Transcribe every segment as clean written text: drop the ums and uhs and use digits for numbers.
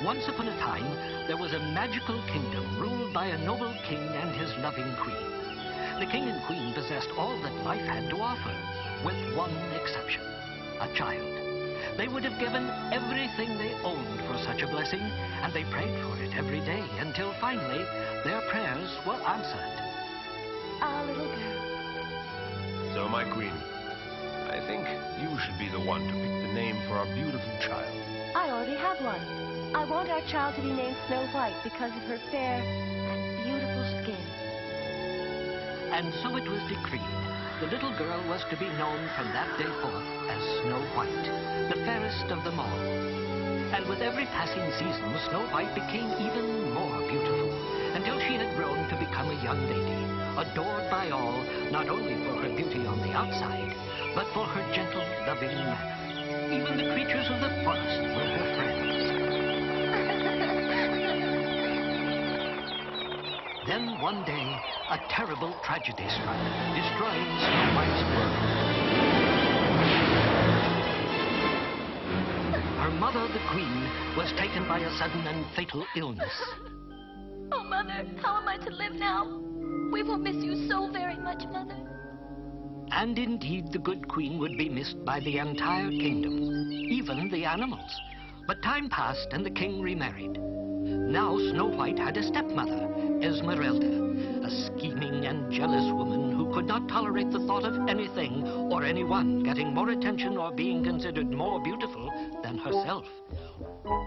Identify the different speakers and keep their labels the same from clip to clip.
Speaker 1: Once upon a time, there was a magical kingdom ruled by a noble king and his loving queen. The king and queen possessed all that life had to offer, with one exception, a child. They would have given everything they owned for such a blessing, and they prayed for it every day until finally their prayers were answered.
Speaker 2: Our little girl.
Speaker 3: So, my queen, I think you should be the one to pick the name for our beautiful child.
Speaker 2: I already have one. I want our child to be named Snow White because of her fair and beautiful skin.
Speaker 1: And so it was decreed. The little girl was to be known from that day forth as Snow White, the fairest of them all. And with every passing season, Snow White became even more beautiful, until she had grown to become a young lady, adored by all, not only for her beauty on the outside, but for her gentle, loving manner. Even the creatures of the forest were her friends. Then one day, a terrible tragedy struck, destroying Snow White's world. Her mother, the queen, was taken by a sudden and fatal illness.
Speaker 2: Oh, Mother, how am I to live now? We will miss you so very much, Mother.
Speaker 1: And indeed, the good queen would be missed by the entire kingdom, even the animals. But time passed and the king remarried. Now Snow White had a stepmother, Esmeralda, a scheming and jealous woman who could not tolerate the thought of anything or anyone getting more attention or being considered more beautiful than herself.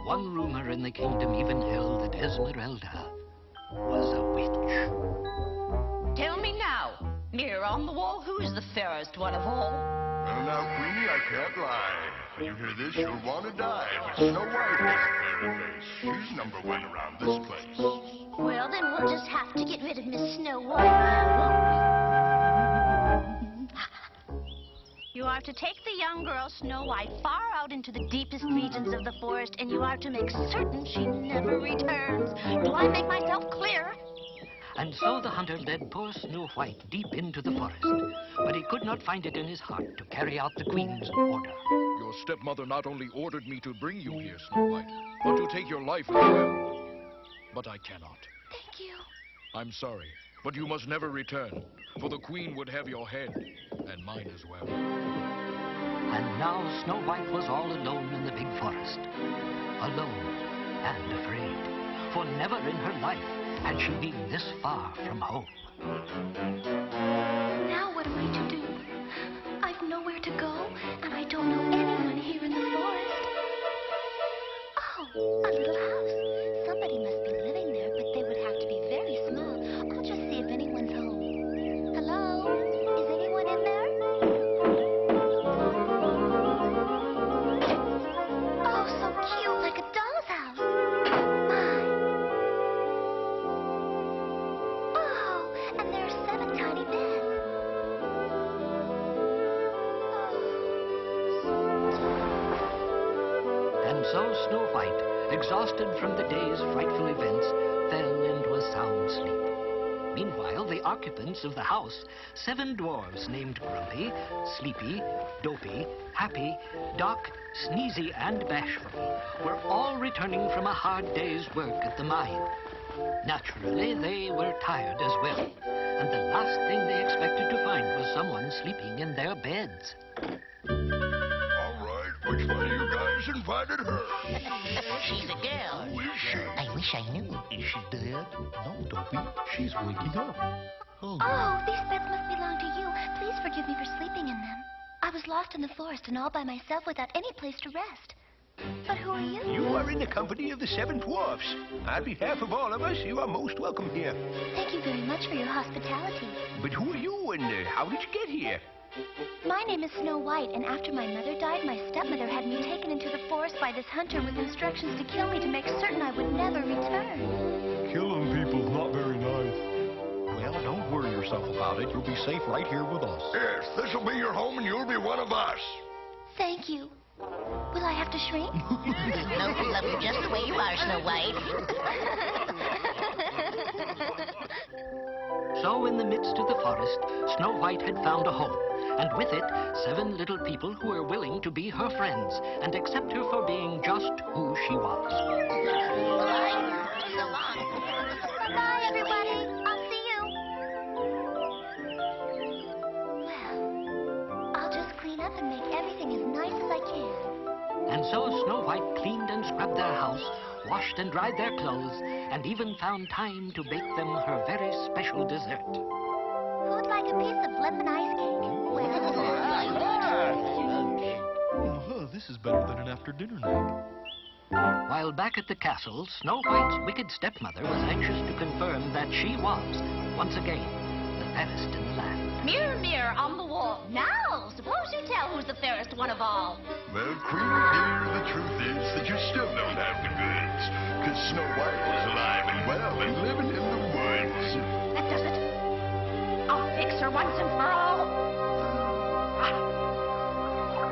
Speaker 1: One rumor in the kingdom even held that Esmeralda was a witch.
Speaker 4: Tell me now, mirror on the wall, who's the fairest one of all?
Speaker 5: Well, now, Queenie, I can't lie. When you hear this, you'll want to die. But Snow White has a fairy face. She's number one around this place.
Speaker 6: Well, then we'll just have to get rid of Miss Snow White.
Speaker 4: You are to take the young girl Snow White far out into the deepest regions of the forest, and you are to make certain she never returns. Do I make myself clear?
Speaker 1: And so the hunter led poor Snow White deep into the forest. But he could not find it in his heart to carry out the queen's order.
Speaker 7: Your stepmother not only ordered me to bring you here, Snow White, but to take your life as well. But I cannot.
Speaker 6: Thank you.
Speaker 7: I'm sorry, but you must never return, for the queen would have your head, and mine as well.
Speaker 1: And now Snow White was all alone in the big forest. Alone and afraid, for never in her life had she been this far from home.
Speaker 6: Now what am I to do? I've nowhere to go, and I don't know anyone here in the forest. Oh, a little house. Somebody must be living there, but they would have to be very small. I'll just see if anyone's home. Hello? Is anyone in there? Oh, so cute, like a doll's house. My. Oh, and there are 7 tiny beds.
Speaker 1: And so Snow White, exhausted from the day's frightful events, fell into a sound sleep. Meanwhile, the occupants of the house, 7 dwarves named Grumpy, Sleepy, Dopey, Happy, Doc, Sneezy, and Bashful, were all returning from a hard day's work at the mine. Naturally, they were tired as well, and the last thing they expected to find was someone sleeping in their beds.
Speaker 5: All right, which one of you guys invited her?
Speaker 8: She's a girl.
Speaker 5: Who is she?
Speaker 8: I wish I knew.
Speaker 9: Is she dead? No, Dopey. She's waking up.
Speaker 6: Oh, these beds must belong to you. Please forgive me for sleeping in them. I was lost in the forest and all by myself without any place to rest. But who are you?
Speaker 3: You are in the company of the 7 dwarfs. On behalf of all of us, you are most welcome here.
Speaker 6: Thank you very much for your hospitality.
Speaker 3: But who are you, and how did you get here?
Speaker 6: My name is Snow White, and after my mother died, my stepmother had me taken into the forest by this hunter with instructions to kill me to make certain I would never return.
Speaker 9: Killing people's not very nice. Well, don't worry yourself about it. You'll be safe right here with us.
Speaker 5: Yes, this'll be your home and you'll be one of us.
Speaker 6: Thank you. Will I have to shrink?
Speaker 8: No, we love you just the way you are, Snow White.
Speaker 1: So in the midst of the forest, Snow White had found a home, and with it, 7 little people who were willing to be her friends and accept her for being just who she was.
Speaker 8: So long.
Speaker 6: Bye-bye, everybody. I'll see you. Well, I'll just clean up and make everything as nice as I can.
Speaker 1: And so Snow White cleaned and scrubbed their house, washed and dried their clothes, and even found time to bake them her very special dessert.
Speaker 6: Who'd like a piece of lemon ice cake?
Speaker 9: Oh, this is better than an after-dinner nap.
Speaker 1: While back at the castle, Snow White's wicked stepmother was anxious to confirm that she was, once again, the fairest in the land.
Speaker 4: Mirror, mirror on the wall. Now, suppose you tell who's the fairest one of all.
Speaker 5: Well, Queenie dear, the truth is that you still don't have the goods. Because Snow White is alive and well and living in the woods.
Speaker 4: That does it. I'll fix her once and for all.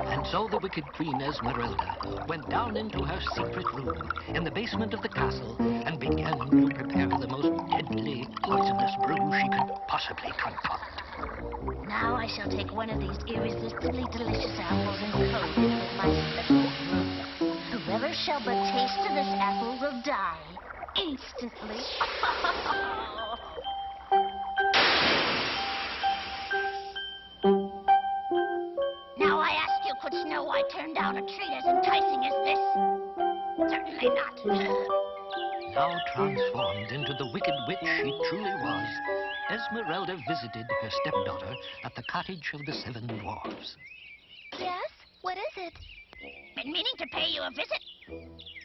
Speaker 1: And so the wicked Queen Esmeralda went down into her secret room in the basement of the castle and began to prepare the most deadly, poisonous brew she could possibly concoct.
Speaker 4: Now I shall take one of these irresistibly delicious apples and coat it with my special brew. Whoever shall but taste of this apple will die instantly. Now I ask you, could Snow White turn down a treat as enticing as this? Certainly not.
Speaker 1: Now transformed into the wicked witch she truly was, Esmeralda visited her stepdaughter at the cottage of the 7 dwarfs.
Speaker 6: Yes? What is it?
Speaker 4: Been meaning to pay you a visit.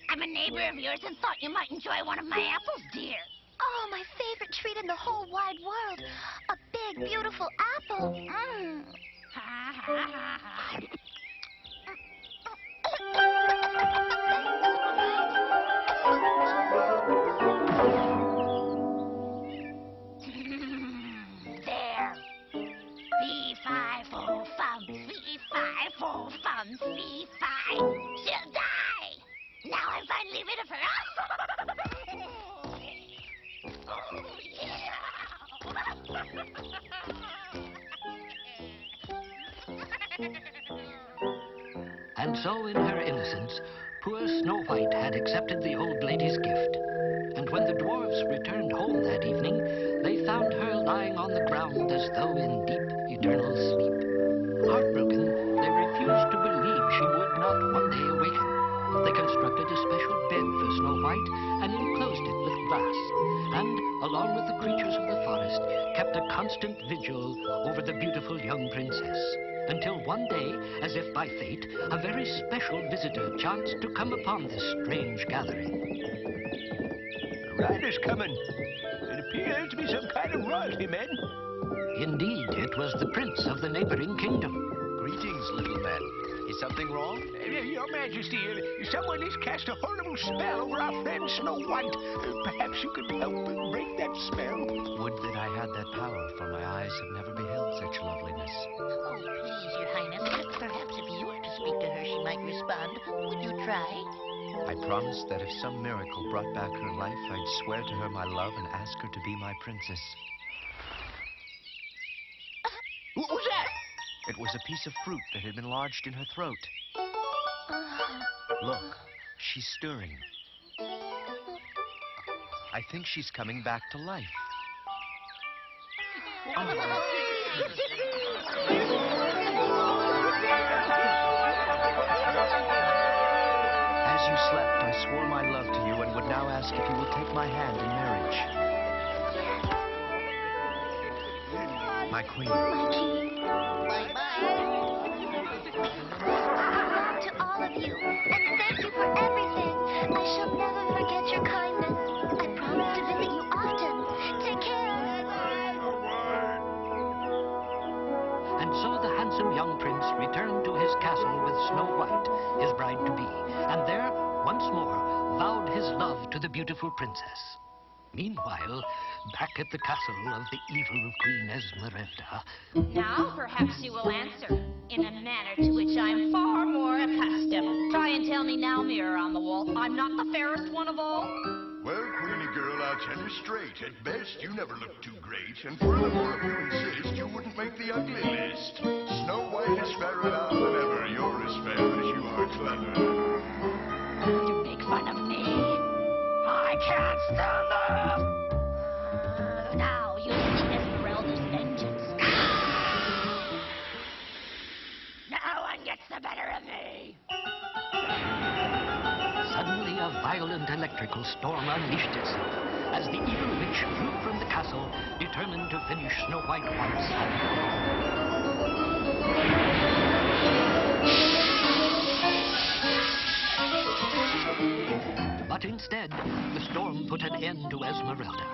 Speaker 4: I'm a neighbor of yours and thought you might enjoy one of my apples, dear.
Speaker 6: Oh, my favorite treat in the whole wide world. A big, beautiful apple. Mmm.
Speaker 4: There. Fee-fi-fo-fum, fee-fi-fo-fum, fee-fi. She'll die. Now I'm finally rid of her. Oh, yeah.
Speaker 1: And so, in her innocence, poor Snow White had accepted the old lady's gift. And when the dwarfs returned home that evening, they found her lying on the ground as though in deep, eternal sleep. Heartbroken, they refused to believe she would not one day awaken. They constructed a special bed for Snow White and enclosed it with glass, and, along with the creatures of the forest, kept a constant vigil over the beautiful young princess. Until one day, as if by fate, a very special visitor chanced to come upon this strange gathering.
Speaker 3: A rider's coming. It appears to be some kind of royalty, men.
Speaker 1: Indeed, it was the prince of the neighboring kingdom.
Speaker 10: Greetings, little men. Is something wrong?
Speaker 3: Your Majesty, someone has cast a horrible spell over our friend Snow White. Perhaps you could help break that spell.
Speaker 10: Would that I had that power, for my eyes have never beheld such loveliness.
Speaker 8: Oh, please, Your Highness. Perhaps if you were to speak to her, she might respond. Would you try?
Speaker 10: I promised that if some miracle brought back her life, I'd swear to her my love and ask her to be my princess.
Speaker 3: What was that?
Speaker 10: It was a piece of fruit that had been lodged in her throat. Look, she's stirring. I think she's coming back to life. As you slept, I swore my love to you and would now ask if you will take my hand in marriage. My queen.
Speaker 8: Bye-bye.
Speaker 6: To all of you, and thank you for everything. I shall never forget your kindness. I promise to visit you often. Take care.
Speaker 1: And so the handsome young prince returned to his castle with Snow White, his bride-to-be, and there, once more, vowed his love to the beautiful princess. Meanwhile, back at the castle of the evil Queen Esmeralda...
Speaker 4: Now, perhaps you will answer, in a manner to which I'm far more accustomed. Try and tell me now, mirror on the wall, I'm not the fairest one of all?
Speaker 5: Well, Queenie girl, I'll tell you straight. At best, you never look too great. And furthermore, if you insist, you wouldn't make the ugly list. Snow White is fairer now than ever. You're as fair as you are clever.
Speaker 8: You make fun of me. I can't stand up. Now you see Esmeralda's vengeance. No one gets the better of me.
Speaker 1: Suddenly, a violent electrical storm unleashed itself as the evil witch flew from the castle, determined to finish Snow White once and for all. But instead, the storm put an end to Esmeralda.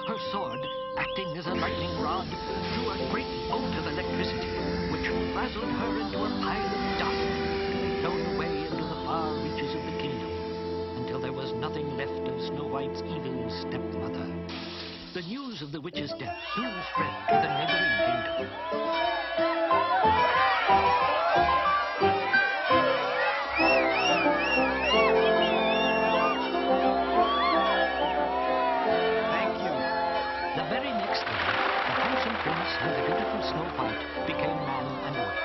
Speaker 1: Her sword, acting as a lightning rod, threw a great bolt of electricity, which frazzled her into a pile of dust to be blown away into the far reaches of the kingdom, until there was nothing left of Snow White's evil stepmother. The news of the witch's death soon spread to the neighboring kingdom.
Speaker 10: Thank you.
Speaker 1: The very next day, the handsome prince and the beautiful Snow White became man and wife.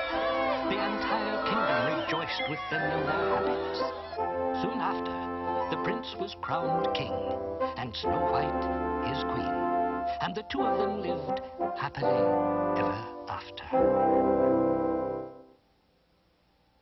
Speaker 1: The entire kingdom rejoiced with them in their happiness. Soon after, the prince was crowned king, and Snow White his queen. And the two of them lived happily ever after.